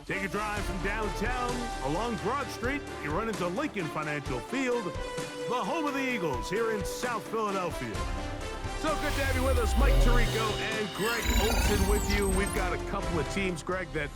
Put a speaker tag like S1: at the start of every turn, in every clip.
S1: Take a drive from downtown along Broad Street. You run into Lincoln Financial Field, the home of the Eagles here in South Philadelphia. So good to have you with us. Mike Tirico and Greg Olson with you. We've got a couple of teams, Greg, that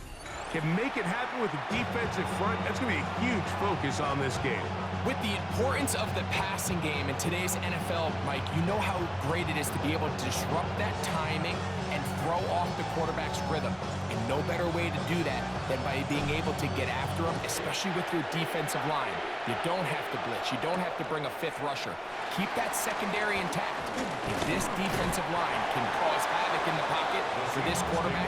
S1: can make it happen with the defensive front. That's going to be a huge focus on this game.
S2: With the importance of the passing game in today's NFL, Mike, you know how great it is to be able to disrupt that timing and throw off the quarterback's rhythm. And no better way to do that than by being able to get after him, especially with your defensive line. You don't have to blitz. You don't have to bring a fifth rusher. Keep that secondary intact. If this defensive line can cause havoc in the pocket for this quarterback,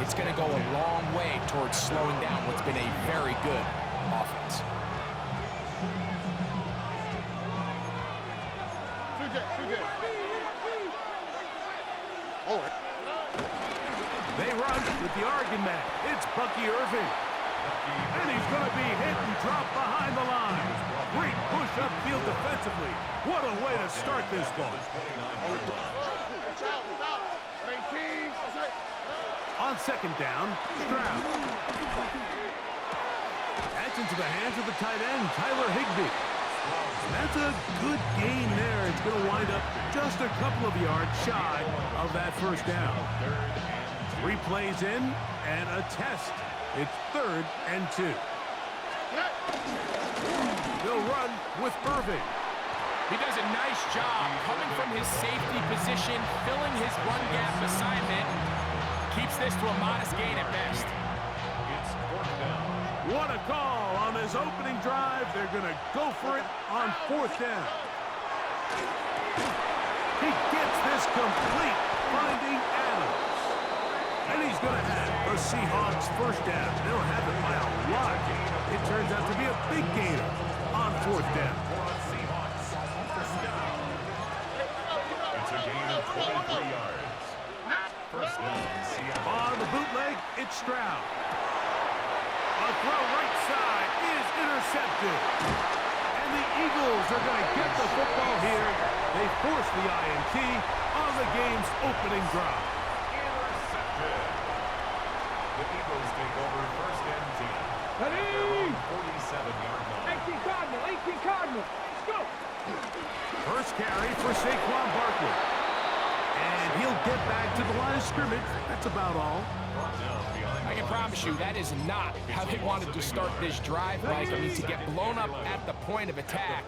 S2: it's going to go a long way towards slowing down what's been a very good offense.
S1: They run with the Oregon man. It's Bucky Irving. And he's going to be hit and dropped behind the line. Great push upfield defensively. What a way to start this ball. On second down, Stroud. That's into the hands of the tight end, Tyler Higbee. That's a good gain there. It's going to wind up just a couple of yards shy of that first down. 3 plays in and a test. It's 3rd and 2. They'll run with Irving.
S2: He does a nice job coming from his safety position, filling his run gap assignment. Keeps this to a modest gain at best.
S1: What a call on this opening drive. They're going to go for it on 4th down. He gets this complete, finding Adams. And he's going to have the Seahawks first down. They'll have it by a lot. It turns out to be a big gainer on 4th down.
S3: It's a gain of 23 yards. First down, Seattle.
S1: On the bootleg, it's Stroud. A throw right side is intercepted. And the Eagles are going to get the football here. They force the INT on the game's opening drive.
S3: Intercepted. The Eagles take over first and 10. Ready? 47-yard line.
S4: 18 Cardinal, 18 Cardinal. Let's go.
S1: First carry for Saquon Barkley. And he'll get back to the line of scrimmage. That's about all.
S2: I can promise you that is not how they wanted to start this drive, Mike. I mean, to get blown up at the point of attack,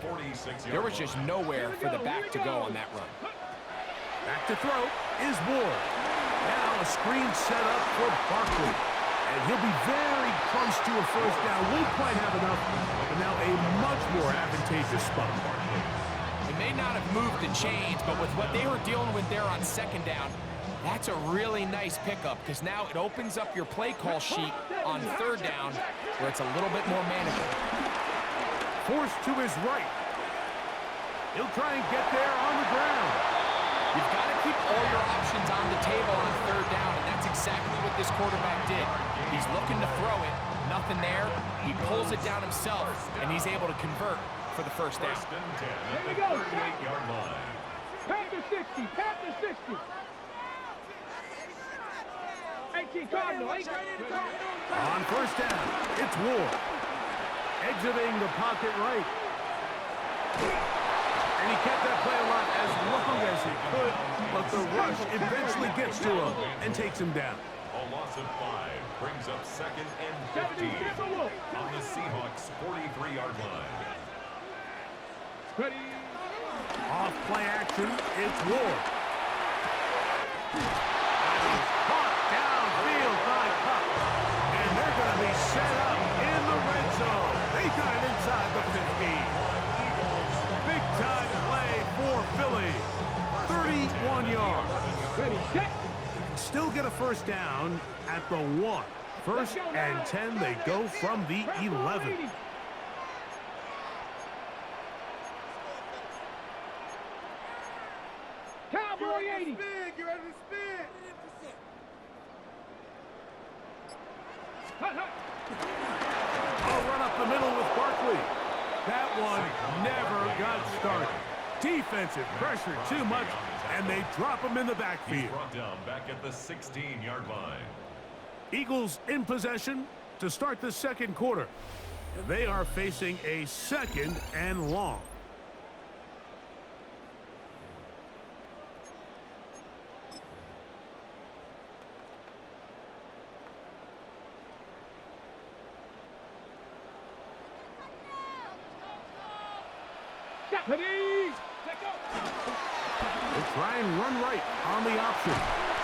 S2: there was just nowhere for the back to go on that run.
S1: Back to throw is Ward. Now a screen set up for Barkley. And he'll be very close to a first down. Won't quite have enough, but now a much more advantageous spot.
S2: It may not have moved the chains, but with what they were dealing with there on second down, that's a really nice pickup because now it opens up your play call sheet on 3rd down where it's a little bit more manageable.
S1: Forced to his right. He'll try and get there on the ground.
S2: You've got to keep all your options on the table on 3rd down, and that's exactly what this quarterback did. He's looking to throw it, nothing there. He pulls it down himself, and he's able to convert for the first down.
S3: First and 10 at the 38-yard line.
S4: Panther 60, Panther 60. 18 Cardinal, 18 Cardinal.
S1: On first down, it's Ward. Exiting the pocket right. And he kept that play alive as long as he could, but the rush eventually gets to him and takes him down.
S3: A loss of 5 brings up 2nd and 15 on the Seahawks' 43-yard line.
S4: Ready.
S1: Off play action, it's Ward. Caught downfield by Kupp. And they're going to be set up in the red zone. They got it inside the 15. Big time play for Philly. 31 yards.
S4: Ready, set.
S1: Still get a first down at the 1. First and 10, they go from the 11.
S4: Cowboy 80.
S5: Get ready to spin.
S4: Hut, hut.
S1: A run up the middle with Barkley. That one never got started. Defensive pressure too much, and they drop him in the
S3: He's
S1: backfield.
S3: brought down back at the 16-yard line.
S1: Eagles in possession to start the second quarter. And they are facing a 2nd and long.
S4: Deputy!
S1: They'll try and run right on the option.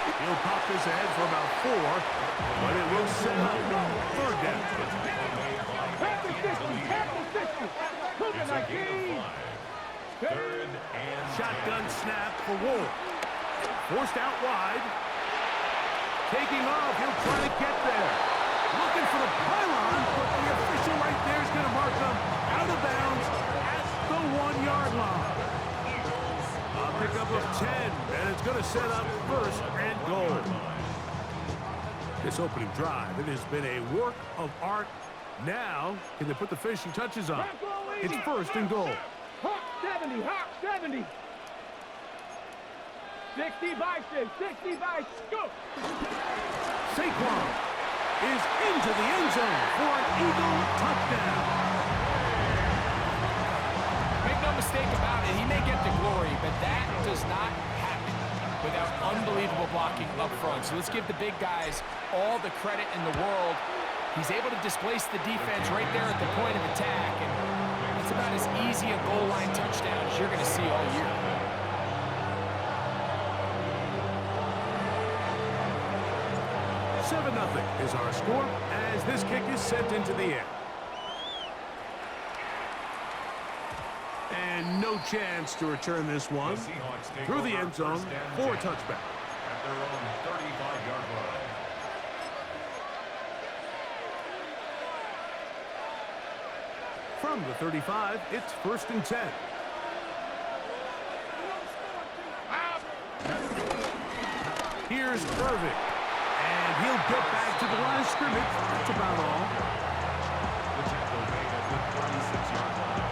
S1: He'll pop this ahead for about 4, but it will set up 3rd down.
S4: Pass the 60! Pass the 60! Move it,
S3: It's a gain
S4: 19!
S3: of 5. 3rd and
S1: Shotgun snap for Wolf. Forced out wide. Taking off. He'll try to get there. Looking for the pylon, but the official right there is going to mark them out of bounds at the 1-yard line. A pickup of 10, and it's going to set up 1st and goal. This opening drive, it has been a work of art. Now, can they put the finishing touches on? It's 1st and goal.
S4: Hawk 70! Hawk 70! 60 by 6! 60 by 6! Go!
S1: Saquon is into the end zone for an Eagle touchdown.
S2: Make no mistake about it, he may get the glory, but that does not happen without unbelievable blocking up front. So let's give the big guys all the credit in the world. He's able to displace the defense right there at the point of attack, and it's about as easy a goal line touchdown as you're going to see all year.
S1: Nothing is our score as this kick is sent into the air. And no chance to return this one
S3: the Seahawks take
S1: through the
S3: over
S1: end zone
S3: 1st and
S1: for a
S3: 10
S1: touchback.
S3: at their own 35-yard line.
S1: From the 35, it's 1st and 10. Here's Irving. And he'll get back to the line of scrimmage. That's about all.
S3: The tackle made at the 36-yard line.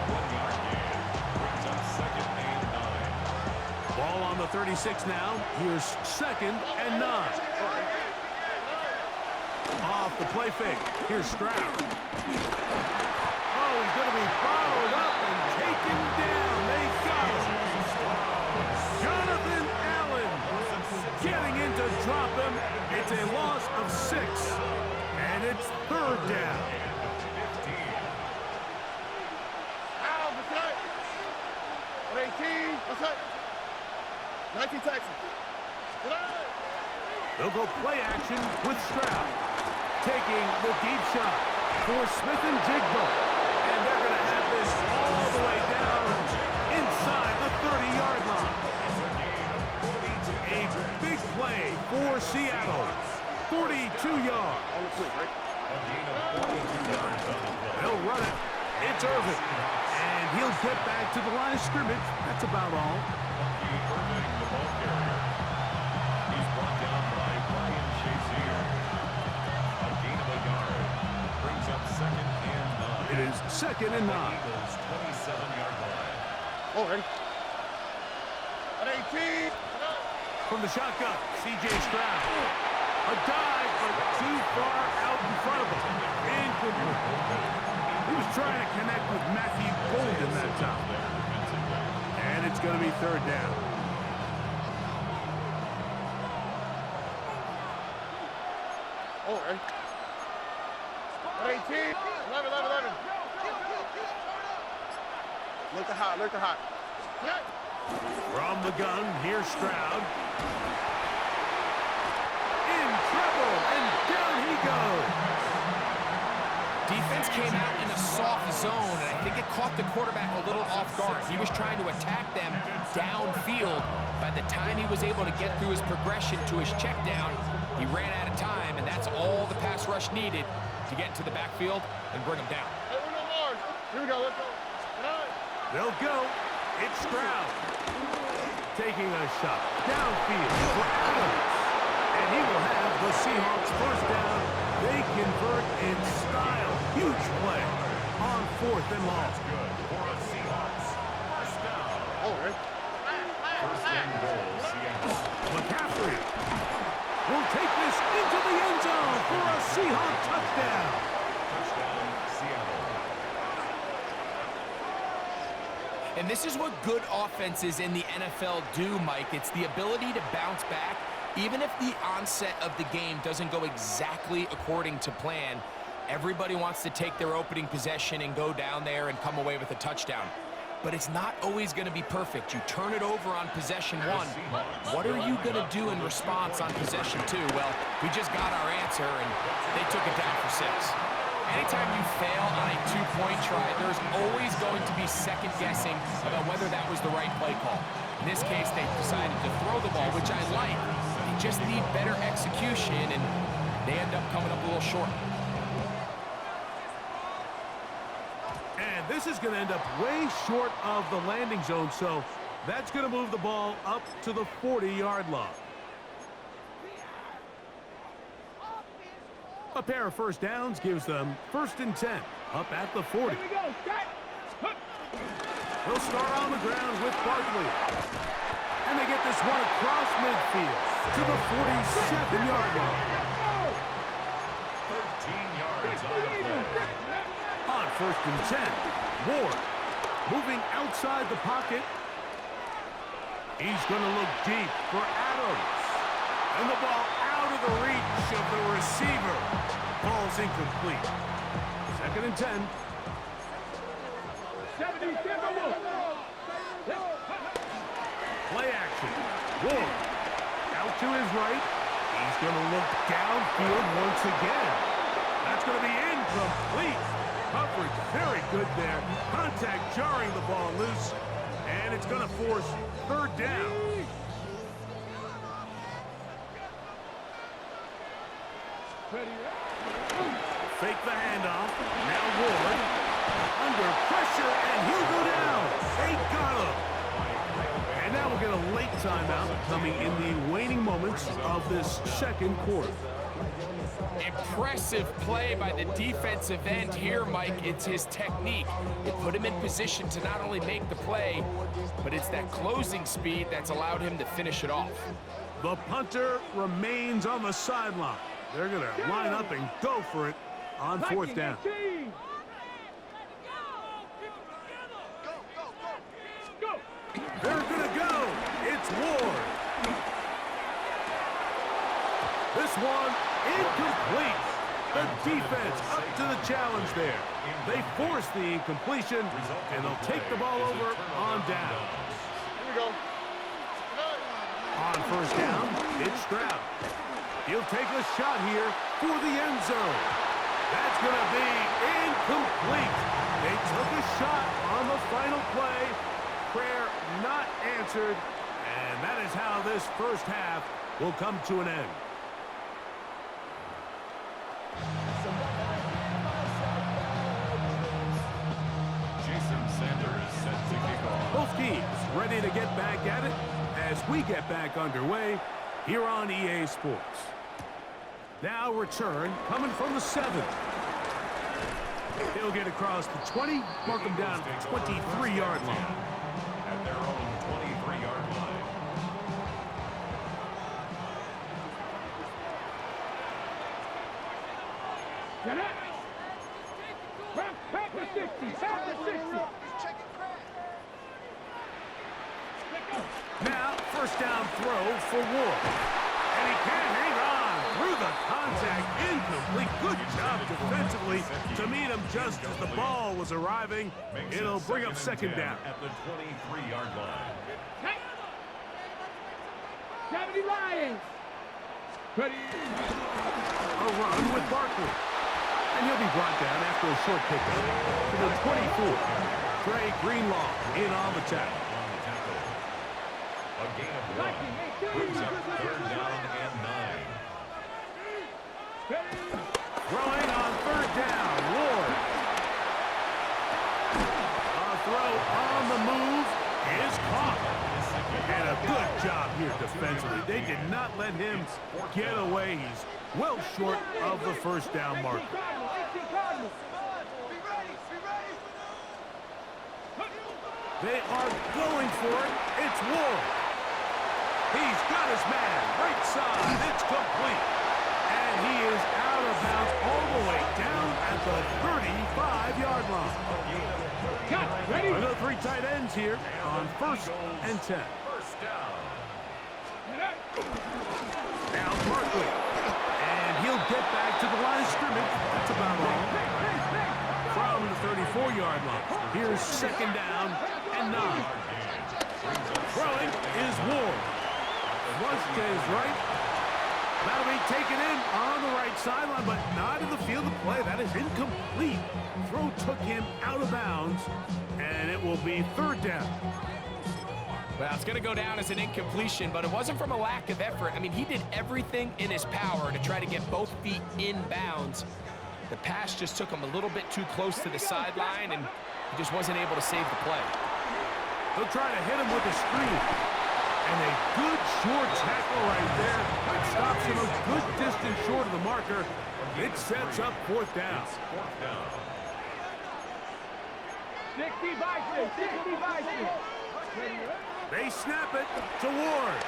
S3: 1-yard gain brings up 2nd and 9.
S1: Ball on the 36 now. Here's 2nd and 9. Off the play fake. Here's Stroud. Oh, he's going to be followed up and taken down. They got him. Jonathan Allen getting in to drop him. It's a loss of 6. And it's 3rd down.
S5: Out, that's right. 18, that's right. 19 Texans.
S1: They'll go play action with Stroud. Taking the deep shot for Smith and Jigba. And they're going to have this all the way down inside the 30-yard line. A big play for Seattle. 42 yards. They'll run it. It's Irving. And he'll get back to the line of scrimmage. That's about all.
S3: Irving, the ball carrier. He's brought down by Brian Shazier. A gain of a yard brings up 2nd and 9.
S1: It is 2nd and 9.
S3: Eagles 27-yard line.
S5: Oh, ready? At 18.
S1: From the shotgun, C.J. Stroud. A dive, but too far out in front of him. Incomplete. He was trying to connect with Matthew Golden that time. And it's going to be 3rd down.
S5: Oh, ready? At 18. 11. Look to hot.
S1: From the gun, here's Stroud. In trouble, and down he goes.
S2: Defense came out in a soft zone, and I think it caught the quarterback a little off guard. He was trying to attack them downfield. By the time he was able to get through his progression to his check down, he ran out of time, and that's all the pass rush needed to get into the backfield and bring him down.
S5: Hey, we're no Mars. Here we go, let's go.
S1: They'll go. It's Stroud. Taking a shot downfield for Adams. And he will have the Seahawks 1st down. They convert in style. Huge play on 4th and long.
S3: That's good for a Seahawks. 1st down.
S5: Oh, ready?
S3: 1st and goal, Seattle.
S1: McCaffrey will take this into the end zone for a Seahawk touchdown.
S3: Touchdown, Seattle.
S2: And this is what good offenses in the NFL do, Mike. It's the ability to bounce back, even if the onset of the game doesn't go exactly according to plan. Everybody wants to take their opening possession and go down there and come away with a touchdown. But it's not always going to be perfect. You turn it over on possession 1. What are you going to do in response on possession 2? Well, we just got our answer, and they took it down for 6. Anytime you fail on a two-point try, there's always going to be second-guessing about whether that was the right play call. In this case, they decided to throw the ball, which I like. They just need better execution, and they end up coming up a little short.
S1: And this is going to end up way short of the landing zone, so that's going to move the ball up to the 40-yard line. A pair of first downs gives them 1st and 10, up at the 40.
S4: Here we go.
S1: They'll start on the ground with Barkley. And they get this one across midfield to the 47-yard line.
S3: 13 yards on the play.
S1: On 1st and 10, Ward moving outside the pocket. He's going to look deep for Adams. And the ball out of the reach of the receiver. Ball's incomplete. 2nd and 10.
S4: 70,
S1: Play action. Ward out to his right. He's going to look downfield once again. That's going to be incomplete. Coverage very good there. Contact jarring the ball loose. And it's going to force 3rd down. Fake the handoff. Now Ward under pressure, and he'll go down. They got him. And now we'll get a late timeout coming in the waning moments of this 2nd quarter.
S2: Impressive play by the defensive end here, Mike. It's his technique. It put him in position to not only make the play, but it's that closing speed that's allowed him to finish it off.
S1: The punter remains on the sideline. They're going to line up and go for it on 4th down. They're going to go. It's Ward. This one incomplete. The defense up to the challenge there. They force the incompletion, and they'll take the ball over on down.
S5: Here we go.
S1: On 1st down, it's Stroud. He'll take a shot here for the end zone. That's going to be incomplete. They took a shot on the final play. Prayer not answered, and that is how this 1st half will come to an end.
S3: Jason Sanders set to kick off.
S1: Both teams ready to get back at it as we get back underway here on EA Sports. Now return coming from the 7. He'll get across the 20, mark him down at the 23-yard line.
S3: At their own 23-yard line.
S4: Get it. Back to 60. Back to 60.
S1: Now, 1st down throw for Ward. And he can't hang on through the contact. Incomplete. Good job defensively to meet him just as the ball was arriving. It'll bring up 2nd down.
S3: At the 23-yard line.
S4: 70 Lions. Ready.
S1: A run with Barkley. And he'll be brought down after a short pickup to the 24. Trey Greenlaw in on the tackle.
S3: A gain of 1. Brings up 3rd down and 9.
S1: Throwing on 3rd down, Ward. A throw on the move is caught. And a good job here defensively. They did not let him get away. He's well short of the 1st down marker. They are going for it. It's Ward. He's got his man. Right side. It's complete. And he is out of bounds all the way down at the 35-yard line.
S4: Cut. Ready?
S1: Another 3 tight ends here on 1st and 10.
S3: First down.
S1: Now Barkley. And he'll get back to the line of scrimmage. That's about all. From the 34-yard line. Here's 2nd down and 9. Throwing is Ward. Rush to his right. That'll be taken in on the right sideline, but not in the field of play. That is incomplete. Throw took him out of bounds, and it will be 3rd down.
S2: Well, it's going to go down as an incompletion, but it wasn't from a lack of effort. I mean, he did everything in his power to try to get both feet in bounds. The pass just took him a little bit too close to the sideline, and he just wasn't able to save the play.
S1: They'll try to hit him with a screen. And a good short tackle right there. It stops him a good distance short of the marker. It sets up 4th down.
S3: 4th down.
S4: 60 by 6. 60 by 6.
S1: They snap it to Ward.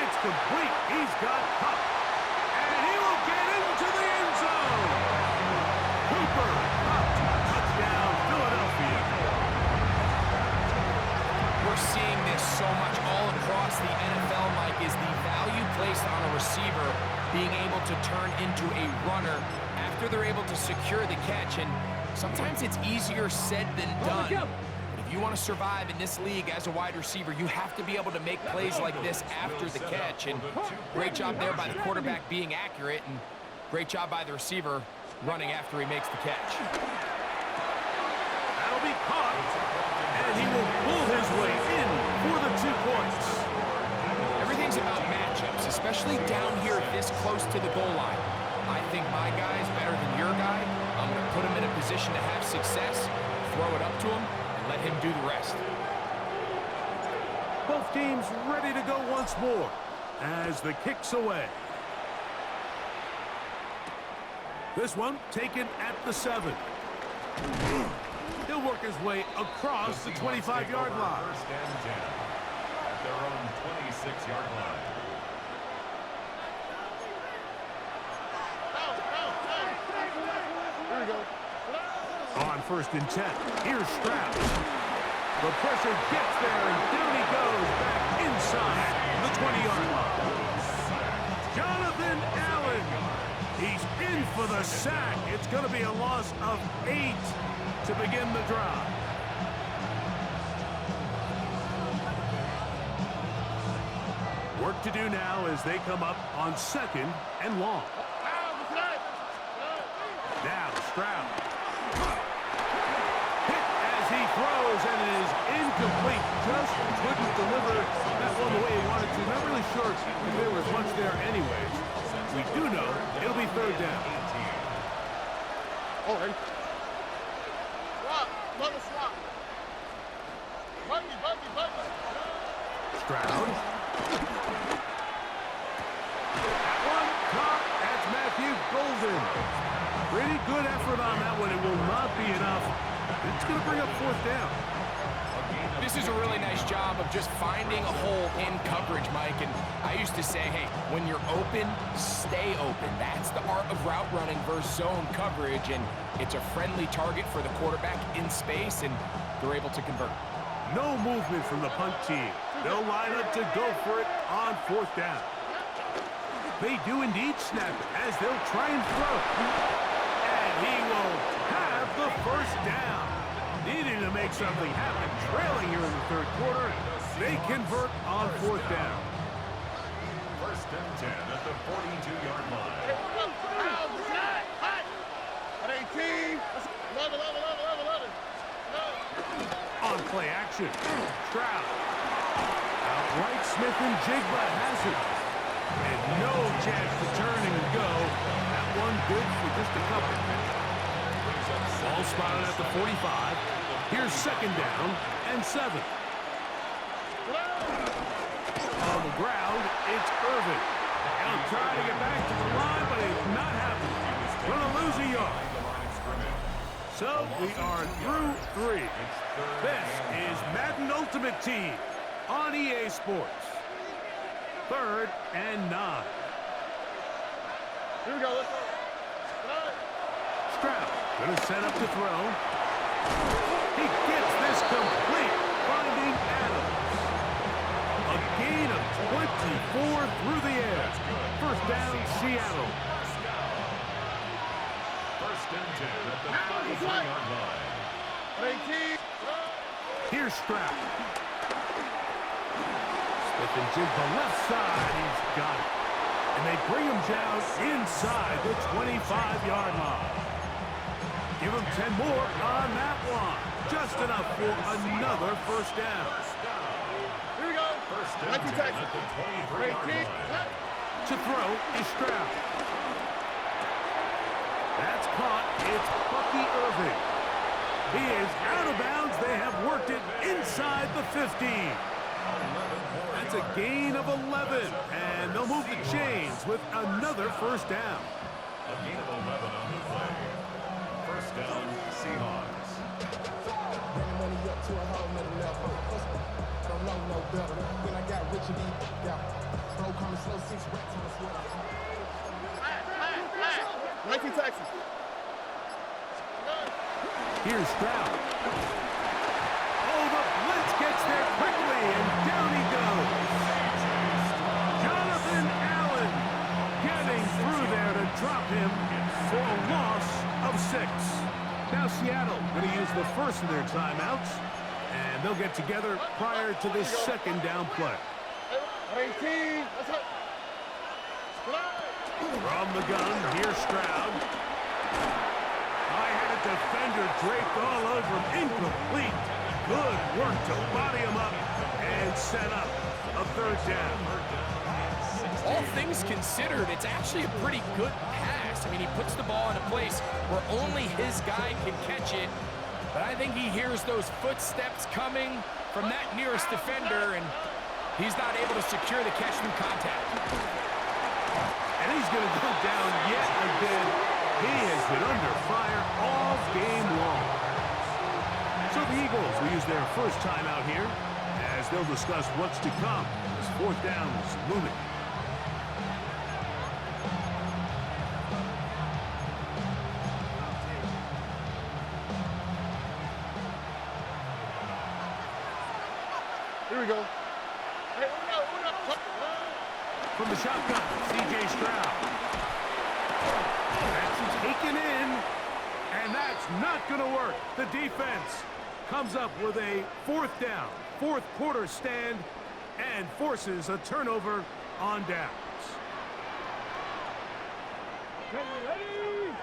S1: It's complete. He's got Kupp. And he will get into the end zone. Cooper Kupp. Touchdown, Philadelphia.
S2: We're seeing this so much all across the NFL, Mike, is the value placed on a receiver being able to turn into a runner after they're able to secure the catch. And sometimes it's easier said than done. But if you want to survive in this league as a wide receiver, you have to be able to make plays like this after the catch. And great job there by the quarterback being accurate, and great job by the receiver running after he makes the catch.
S1: That'll be caught. And he will pull his way in for the 2 points.
S2: Everything's about matchups, especially down here this close to the goal line. I think my guy is better than your guy. I'm going to put him in a position to have success, throw it up to him, and let him do the rest.
S1: Both teams ready to go once more as the kick's away. This one taken at the 7. He'll work his way across the 25-yard line.
S3: 1st and 10 at their own 26-yard line.
S5: Here we go.
S1: On 1st and 10, here's Stroud. The pressure gets there, and down he goes back inside the 20-yard line. Jonathan Allen. He's in for the sack. It's going to be a loss of 8 to begin the drive. Work to do now as they come up on 2nd and long. Now Stroud. Hit as he throws, and it is incomplete. Just couldn't deliver that one the way he wanted to. Not really sure if there was much there anyways. We do know it'll be 3rd down.
S5: Oh, ready? Swap. Love a swap. Buggy.
S1: Stroud. That one caught. That's Matthew Golden. Pretty good effort on that one. It will not be enough. It's going to bring up 4th down.
S2: This is a really nice job of just finding a hole in coverage, Mike. And I used to say, hey, when you're open, stay open. That's the art of route running versus zone coverage. And it's a friendly target for the quarterback in space, and they're able to convert.
S1: No movement from the punt team. They'll line up to go for it on 4th down. They do indeed snap it as they'll try and throw. And he will have the 1st down. Needing to make something happen, trailing here in the 3rd quarter. They convert on 4th down.
S3: 1st and 10 at the 42-yard line.
S5: At 18. 11.
S1: On play action. Stroud. Outright Smith-Njigba has it. And no chance to turn and go. That one good for just a couple. Ball spotted at the 45. Here's 2nd down and 7. On the ground, it's Irvin. He'll try to get back to the line, but it's not happening. Going to lose a yard. So we are through 3. This is Madden Ultimate Team on EA Sports. 3rd and 9.
S5: Here we go. Let's go.
S1: Stroud gonna set up to throw. He gets this complete, finding Adams. A gain of 24 through the air. First down, Seattle.
S3: First and 10 at the 33-yard line.
S5: 18.
S1: Here's Stroud. Smith and Jig the left side. He's got it. And they bring him down inside the 25-yard line. Give him 10 more on that one. Just enough for another first down.
S5: Here we go.
S3: First and 10 at the 23-yard line.
S1: To throw is Stroud. That's caught. It's Bucky Irving. He is out of bounds. They have worked it inside the 15. That's a gain of 11. And they'll move the chains with another first down.
S3: A gain of 11 on the play. First down, Seahawks.
S6: Bringing money up to a whole nother level. I don't know no better. When I got rich and yeah. Bro coming slow, 6 racks on the floor.
S5: 19 Texas.
S1: Here's Stroud. Oh, the blitz gets there quickly, and down he goes. Jonathan Allen getting through there to drop him for a loss of 6. Now Seattle going to use the first of their timeouts, and they'll get together prior to this second down play.
S5: 18. Let's go.
S1: From the gun, here's Stroud. High-headed defender draped all over him. Incomplete. Good work to body him up and set up a third down.
S2: All things considered, it's actually a pretty good pass. I mean, he puts the ball in a place where only his guy can catch it. But I think he hears those footsteps coming from that nearest defender, and he's not able to secure the catch through contact.
S1: And he's going to go down yet again. He has been under fire all game long. So the Eagles will use their first timeout here as they'll discuss what's to come as fourth down is looming.
S5: Here we go. Hey,
S1: From the shotgun, C.J. Stroud. That's taken in, and that's not going to work. The defense comes up with a fourth down, fourth quarter stand, and forces a turnover on downs.
S4: Ready?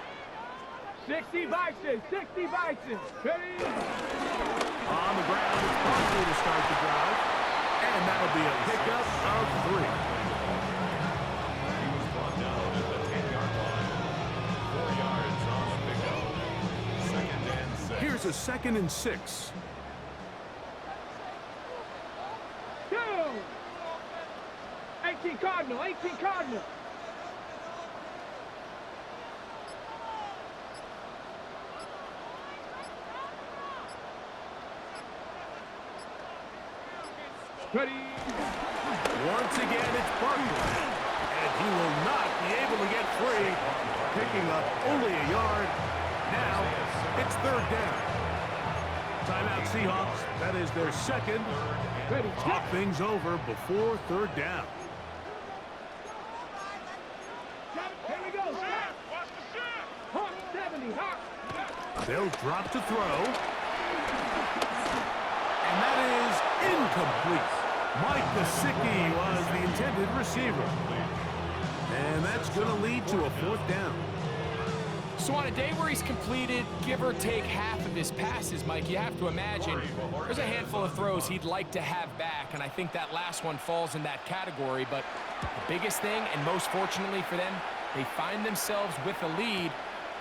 S4: 60 Bison, 60 Bison. Ready?
S1: On the ground, it's Barkley to start the drive, and that'll be a pickup of 3.
S3: He was brought down at the 10-yard line. 4 yards on the pickup. Second and 6.
S1: Here's a 2nd and 6.
S4: Go! 18 Cardinal, 18 Cardinal. Ready?
S1: Once again, it's Barkley, and he will not be able to get free, picking up only a yard. Now, it's third down. Timeout Seahawks, that is their second.
S4: Ready?
S1: Talk things over before third down.
S4: Here we go. Hawk 70, Hawk.
S1: They'll drop to throw. And that is incomplete. Mike Gesicki was the intended receiver. And that's going to lead to a fourth down.
S2: So on a day where he's completed, give or take half of his passes, Mike, you have to imagine there's a handful of throws he'd like to have back, and I think that last one falls in that category. But the biggest thing, and most fortunately for them, they find themselves with a lead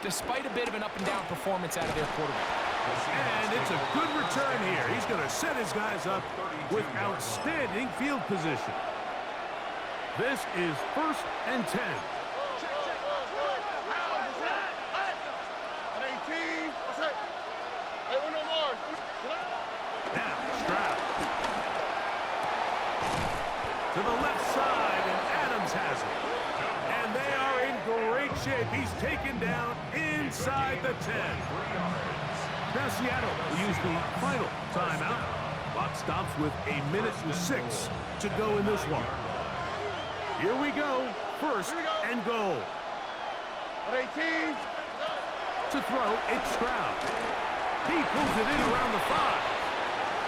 S2: despite a bit of an up-and-down performance out of their quarterback.
S1: And it's a good return here. He's going to set his guys up with outstanding field position. This is 1st and 10.
S5: 18. What's that? Hey, we're no more.
S1: Now, Stroud. To the left side, and Adams has it. And they are in great shape. He's taken down inside the 10. Now Seattle will use the final timeout. Clock stops with 1:06 to go in this one. Here we go. First and goal.
S5: 18.
S1: To throw, it's Stroud. He pulls it in around the 5.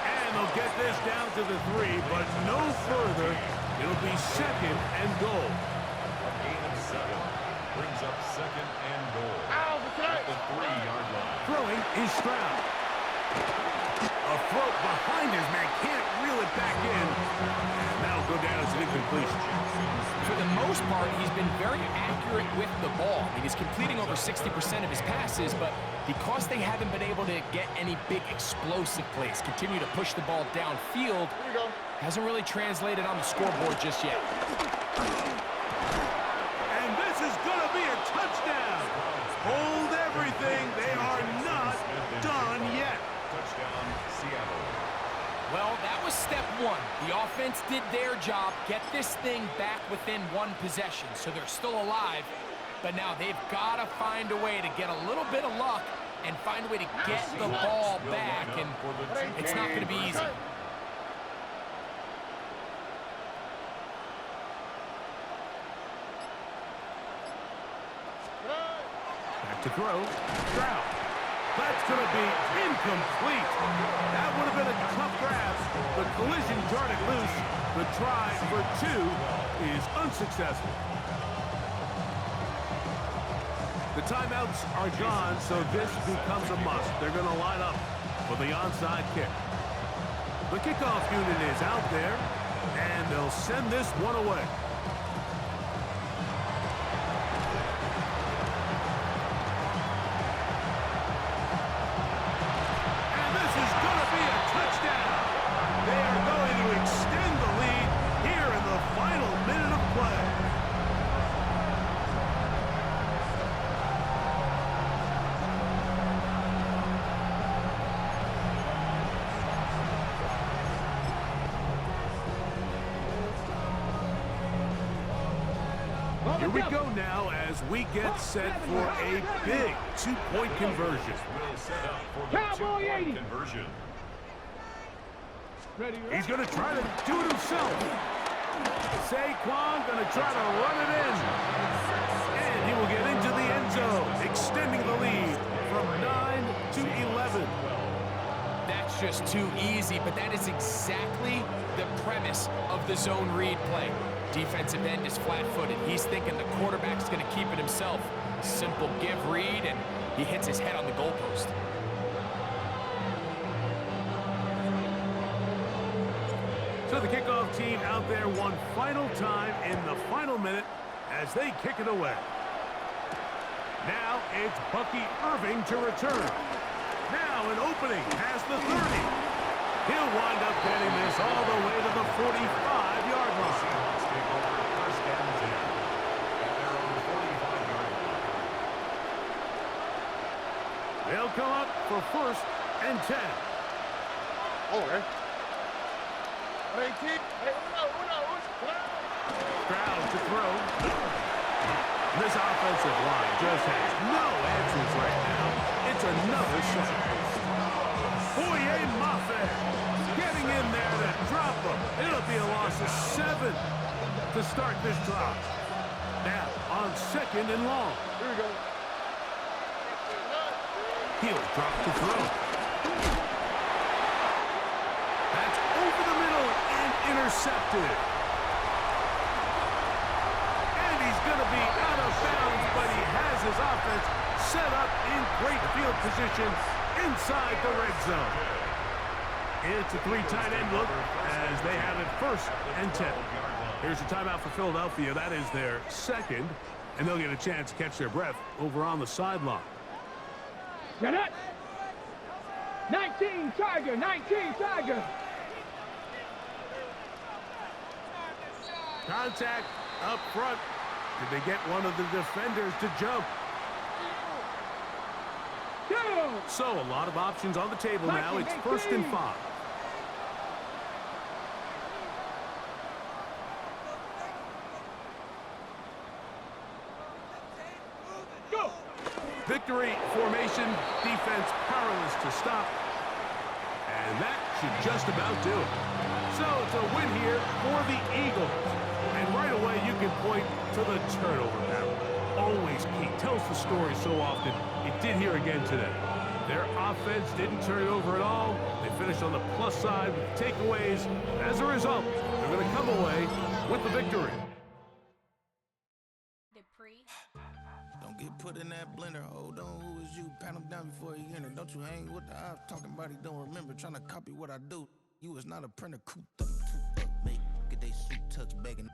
S1: And they'll get this down to the 3, but no further. It'll be second and goal.
S3: A gain of 7 brings up second and goal
S5: Ow,
S3: at the 3-yard line.
S1: Throwing is Stroud. A throw behind his man, can't reel it back in. And that'll go down as an incompletion.
S2: For the most part, he's been very accurate with the ball. I mean, he's completing over 60% of his passes, but because they haven't been able to get any big explosive plays, continue to push the ball downfield,
S5: Here we go.
S2: hasn't really translated on the scoreboard just yet.
S1: And this is going to be a touchdown. Hold everything. They are not done yet.
S3: Touchdown, Seattle.
S2: Well, that was step one. The offense did their job, get this thing back within one possession, so they're still alive. But now they've got to find a way to get a little bit of luck and find a way to get the ball back, and it's not going to be easy.
S1: Back to throw. Stroud. That's going to be incomplete. That would have been a tough grab. The collision jarred it loose. The try for 2 is unsuccessful. The timeouts are gone, so this becomes a must. They're going to line up for the onside kick. The kickoff unit is out there, and they'll send this one away. And this is going to be a touchdown. They are going to extend the lead here in the final minute of play. Here we go now as we get set for a big 2-point conversion.
S3: Will set up for the
S4: Cowboy
S3: 2-point
S4: 80.
S3: conversion.
S1: He's going to try to do it himself. Saquon going to try to run it in. And he will get into the end zone, extending the lead from 9 to 11.
S2: That's just too easy, but that is exactly the premise of the zone read play. Defensive end is flat-footed. He's thinking the quarterback's going to keep it himself. Simple give read, and he hits his head on the goalpost.
S1: So the kickoff team out there one final time in the final minute as they kick it away. Now it's Bucky Irving to return. Now an opening past the 30. He'll wind up getting this all the way to the 45-yard line.
S3: Let's take over first and 10. And they're on the 45-yard line.
S1: They'll come up for first and 10.
S5: Okay. 18. Hey, uno.
S1: Stroud to throw. This offensive line just has no answers right now. It's another shot. Boye Mafe getting in there to drop him. It'll be a loss of 7 to start this drive. Now on second and long.
S5: Here we go.
S1: He'll drop to throw. That's over the middle and intercepted. And he's going to be out of bounds, but he has his offense set up in great field position inside the red zone. It's a 3 tight end look as they have it first and 10. Here's a timeout for Philadelphia. That is their second, and they'll get a chance to catch their breath over on the sideline.
S4: Get it. 19 Tiger, 19 Tiger.
S1: Contact up front. Did they get one of the defenders to jump?
S4: Go.
S1: So a lot of options on the table now. It's first and 5. victory formation, defense powerless to stop. And that should just about do it. So it's a win here for the Eagles. And right away you can point to the turnover battle. Always key. Tells the story so often. It did here again today. Their offense didn't turn it over at all. They finished on the plus side with takeaways. As a result, they're going to come away with the victory.
S7: Don't get put in that blender. Hold on, who is you? Pat him down before he enter. Don't you hang with the ops talking about he don't remember. Trying to copy what I do. You is not a printer. Cooped up, make. Get they suit tucks begging.